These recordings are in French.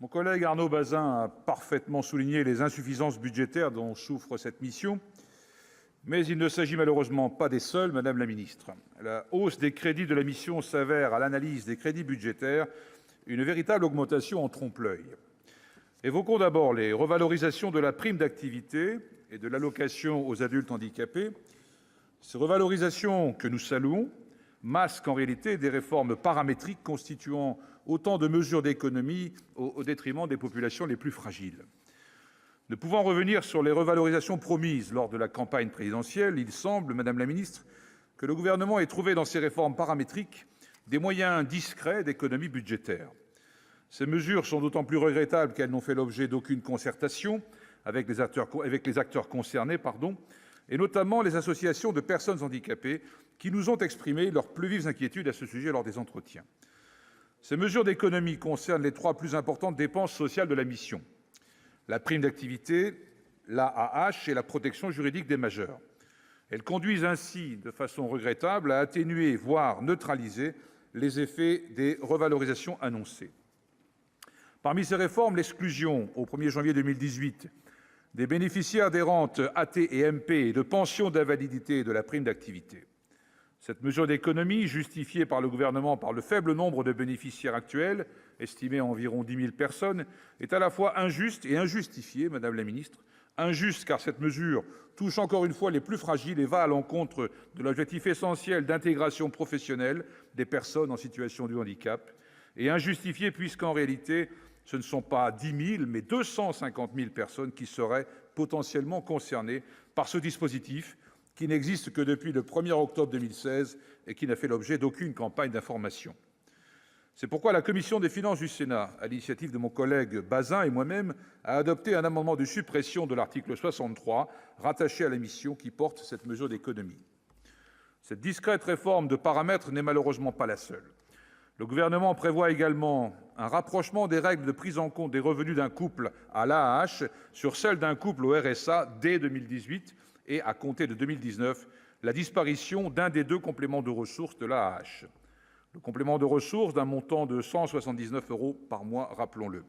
Mon collègue Arnaud Bazin a parfaitement souligné les insuffisances budgétaires dont souffre cette mission. Mais il ne s'agit malheureusement pas des seuls, Madame la Ministre, la hausse des crédits de la mission s'avère à l'analyse des crédits budgétaires, une véritable augmentation en trompe-l'oeil. Évoquons d'abord les revalorisations de la prime d'activité et de l'allocation aux adultes handicapés. Ces revalorisations que nous saluons masquent en réalité des réformes paramétriques constituant autant de mesures d'économie au détriment des populations les plus fragiles. Ne pouvant revenir sur les revalorisations promises lors de la campagne présidentielle, il semble, Madame la Ministre, que le gouvernement ait trouvé dans ces réformes paramétriques des moyens discrets d'économie budgétaire. Ces mesures sont d'autant plus regrettables qu'elles n'ont fait l'objet d'aucune concertation avec les acteurs concernés, et notamment les associations de personnes handicapées qui nous ont exprimé leurs plus vives inquiétudes à ce sujet lors des entretiens. Ces mesures d'économie concernent les trois plus importantes dépenses sociales de la mission: la prime d'activité, l'AAH et la protection juridique des majeurs. Elles conduisent ainsi, de façon regrettable, à atténuer, voire neutraliser, les effets des revalorisations annoncées. Parmi ces réformes, l'exclusion, au 1er janvier 2018, des bénéficiaires des rentes AT et MP et de pensions d'invalidité de la prime d'activité. Cette mesure d'économie, justifiée par le gouvernement par le faible nombre de bénéficiaires actuels, estimé à environ 10 000 personnes, est à la fois injuste et injustifiée, Madame la Ministre. Injuste, car cette mesure touche encore une fois les plus fragiles et va à l'encontre de l'objectif essentiel d'intégration professionnelle des personnes en situation de handicap. Et injustifiée, puisqu'en réalité, ce ne sont pas 10 000, mais 250 000 personnes qui seraient potentiellement concernées par ce dispositif, qui n'existe que depuis le 1er octobre 2016 et qui n'a fait l'objet d'aucune campagne d'information. C'est pourquoi la commission des finances du Sénat, à l'initiative de mon collègue Bazin et moi-même, a adopté un amendement de suppression de l'article 63, rattaché à la mission, qui porte cette mesure d'économie. Cette discrète réforme de paramètres n'est malheureusement pas la seule. Le gouvernement prévoit également un rapprochement des règles de prise en compte des revenus d'un couple à l'AAH sur celles d'un couple au RSA dès 2018 et, à compter de 2019, la disparition d'un des deux compléments de ressources de l'AAH. Le complément de ressources d'un montant de 179 € par mois, rappelons-le.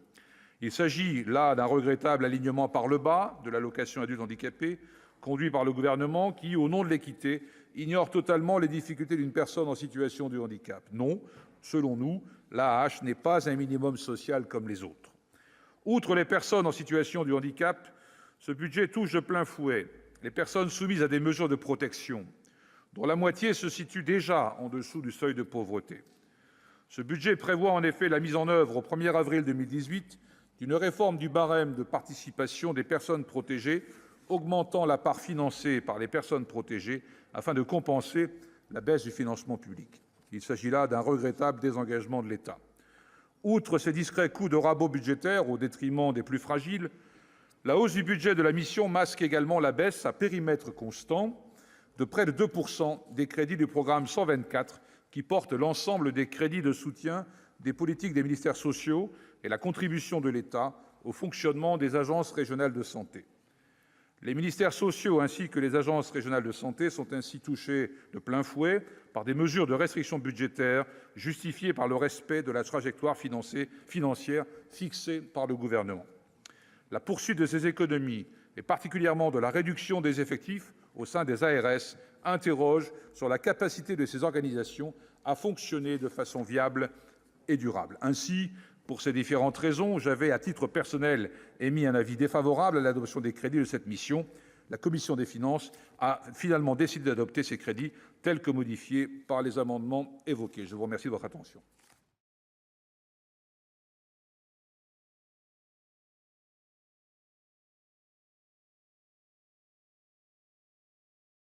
Il s'agit là d'un regrettable alignement par le bas de l'allocation adulte handicapé, conduit par le gouvernement qui, au nom de l'équité, ignore totalement les difficultés d'une personne en situation de handicap. Non, selon nous, l'AAH n'est pas un minimum social comme les autres. Outre les personnes en situation de handicap, ce budget touche de plein fouet les personnes soumises à des mesures de protection, dont la moitié se situe déjà en dessous du seuil de pauvreté. Ce budget prévoit en effet la mise en oeuvre au 1er avril 2018 d'une réforme du barème de participation des personnes protégées, augmentant la part financée par les personnes protégées afin de compenser la baisse du financement public. Il s'agit là d'un regrettable désengagement de l'État. Outre ces discrets coups de rabot budgétaires au détriment des plus fragiles, la hausse du budget de la mission masque également la baisse à périmètre constant de près de 2% des crédits du programme 124, qui porte l'ensemble des crédits de soutien des politiques des ministères sociaux et la contribution de l'État au fonctionnement des agences régionales de santé. Les ministères sociaux ainsi que les agences régionales de santé sont ainsi touchés de plein fouet par des mesures de restriction budgétaire justifiées par le respect de la trajectoire financière fixée par le gouvernement. La poursuite de ces économies, et particulièrement de la réduction des effectifs au sein des ARS, interroge sur la capacité de ces organisations à fonctionner de façon viable et durable. Ainsi, pour ces différentes raisons, j'avais, à titre personnel, émis un avis défavorable à l'adoption des crédits de cette mission. La commission des finances a finalement décidé d'adopter ces crédits tels que modifiés par les amendements évoqués. Je vous remercie de votre attention.